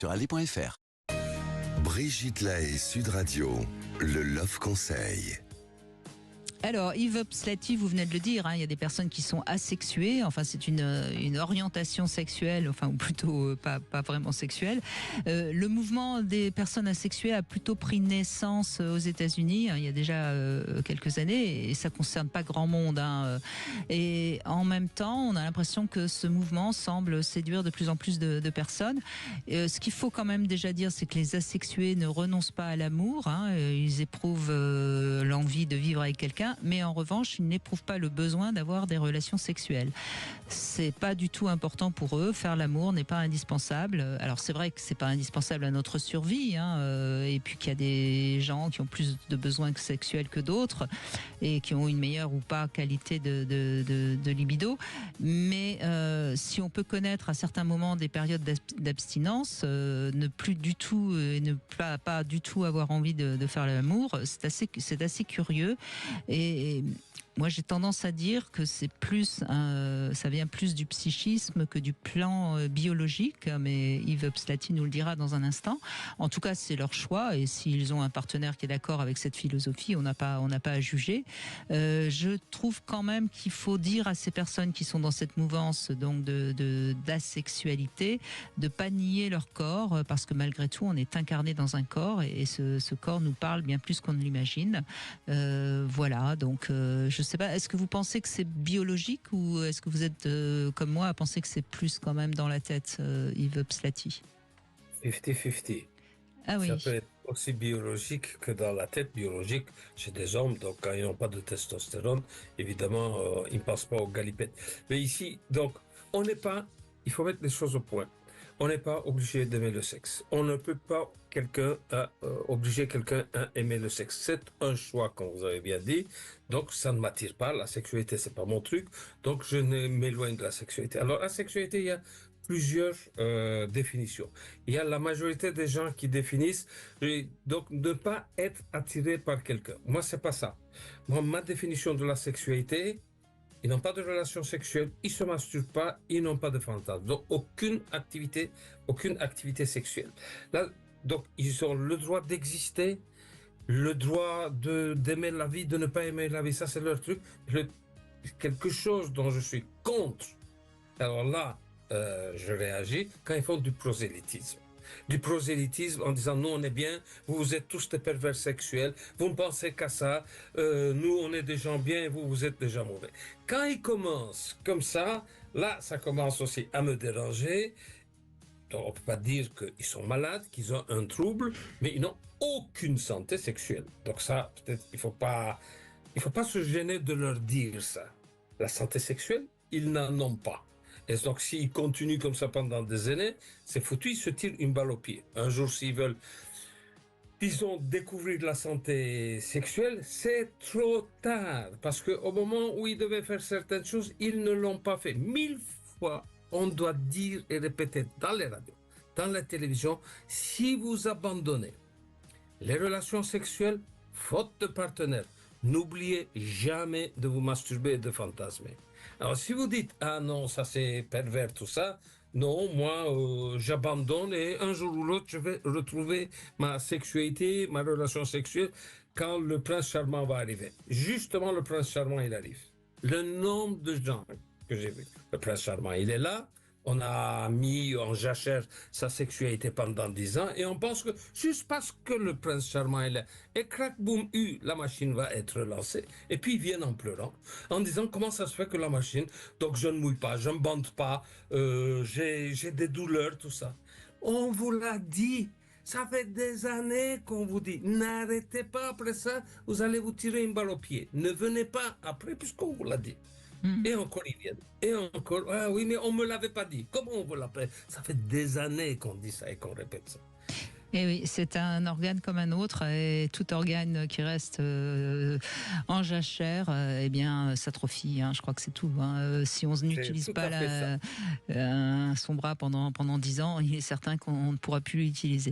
sur allez.fr. Brigitte Lahaie, Sud Radio, le Love Conseil. Alors, Yves Slati, vous venez de le dire, il y a des personnes qui sont asexuées, enfin c'est une orientation sexuelle, enfin ou plutôt pas vraiment sexuelle. Le mouvement des personnes asexuées a plutôt pris naissance aux États-Unis il y a déjà quelques années et ça concerne pas grand monde. Et en même temps, on a l'impression que ce mouvement semble séduire de plus en plus de personnes. Ce qu'il faut quand même déjà dire, c'est que les asexués ne renoncent pas à l'amour, ils éprouvent l'envie de vivre avec quelqu'un. Mais en revanche, ils n'éprouvent pas le besoin d'avoir des relations sexuelles. C'est pas du tout important pour eux. Faire l'amour n'est pas indispensable. Alors c'est vrai que c'est pas indispensable à notre survie, et puis qu'il y a des gens qui ont plus de besoins sexuels que d'autres et qui ont une meilleure ou pas qualité de libido. Mais si on peut connaître à certains moments des périodes d'abstinence, ne plus du tout et ne pas du tout avoir envie de faire l'amour, c'est assez curieux. Et moi, j'ai tendance à dire que ça vient plus du psychisme que du plan biologique, mais Yves Slati nous le dira dans un instant. En tout cas, c'est leur choix, et s'ils ont un partenaire qui est d'accord avec cette philosophie, on n'a pas à juger. Je trouve quand même qu'il faut dire à ces personnes qui sont dans cette mouvance donc d'asexualité, de pas nier leur corps, parce que malgré tout, on est incarné dans un corps, et ce corps nous parle bien plus qu'on ne l'imagine. Voilà, donc je sais pas, est-ce que vous pensez que c'est biologique ou est-ce que vous êtes comme moi à penser que c'est plus quand même dans la tête, Yves Slati? 50-50. Ah oui. Ça peut être aussi biologique que dans la tête biologique chez des hommes. Donc, quand ils n'ont pas de testostérone, évidemment, ils ne passent pas au galipettes. Mais ici, donc, il faut mettre les choses au point. On n'est pas obligé d'aimer le sexe. On ne peut pas obliger quelqu'un à aimer le sexe. C'est un choix, comme vous avez bien dit. Donc, ça ne m'attire pas. La sexualité, c'est pas mon truc. Donc, je m'éloigne de la sexualité. Alors, la sexualité, il y a plusieurs définitions. Il y a la majorité des gens qui définissent donc ne pas être attiré par quelqu'un. Moi, c'est pas ça. Moi, ma définition de la sexualité, ils n'ont pas de relation sexuelle, ils ne se masturbent pas, ils n'ont pas de fantasme. Donc, aucune activité sexuelle. Là, donc, ils ont le droit d'exister, le droit d'aimer la vie, de ne pas aimer la vie. Ça, c'est leur truc. Quelque chose dont je suis contre. Alors là, je réagis quand ils font du prosélytisme. Du prosélytisme en disant nous on est bien, vous êtes tous des pervers sexuels, vous ne pensez qu'à ça, nous on est des gens bien et vous êtes des gens mauvais. Quand ils commencent comme ça, là ça commence aussi à me déranger. Donc on ne peut pas dire qu'ils sont malades, qu'ils ont un trouble, mais ils n'ont aucune santé sexuelle. Donc ça, peut-être il faut pas se gêner de leur dire ça. La santé sexuelle, ils n'en ont pas. Et donc, s'ils continuent comme ça pendant des années, c'est foutu, ils se tirent une balle au pied. Un jour, s'ils veulent, disons, découvrir la santé sexuelle, c'est trop tard. Parce qu'au moment où ils devaient faire certaines choses, ils ne l'ont pas fait. 1000 fois, on doit dire et répéter dans les radios, dans la télévision, si vous abandonnez les relations sexuelles, faute de partenaire, n'oubliez jamais de vous masturber et de fantasmer. Alors si vous dites ah non ça c'est pervers tout ça, non moi j'abandonne et un jour ou l'autre je vais retrouver ma sexualité, ma relation sexuelle quand le prince charmant va arriver. Justement le prince charmant il arrive. Le nombre de gens que j'ai vu, le prince charmant il est là. On a mis en jachère sa sexualité pendant 10 ans et on pense que juste parce que le prince charmant est là, et crac boum la machine va être lancée. Et puis ils viennent en pleurant, en disant comment ça se fait que la machine, donc je ne mouille pas, je ne bande pas, j'ai des douleurs, tout ça. On vous l'a dit. Ça fait des années qu'on vous dit, n'arrêtez pas après ça, vous allez vous tirer une balle au pied. Ne venez pas après puisqu'on vous l'a dit. Et encore ils viennent. Et encore, ah oui, mais on ne me l'avait pas dit. Comment on vous l'appelle? Ça fait des années qu'on dit ça et qu'on répète ça. Et oui, c'est un organe comme un autre, et tout organe qui reste en jachère, eh bien, s'atrophie. Je crois que c'est tout. Si on n'utilise pas son bras pendant 10 ans, il est certain qu'on ne pourra plus l'utiliser.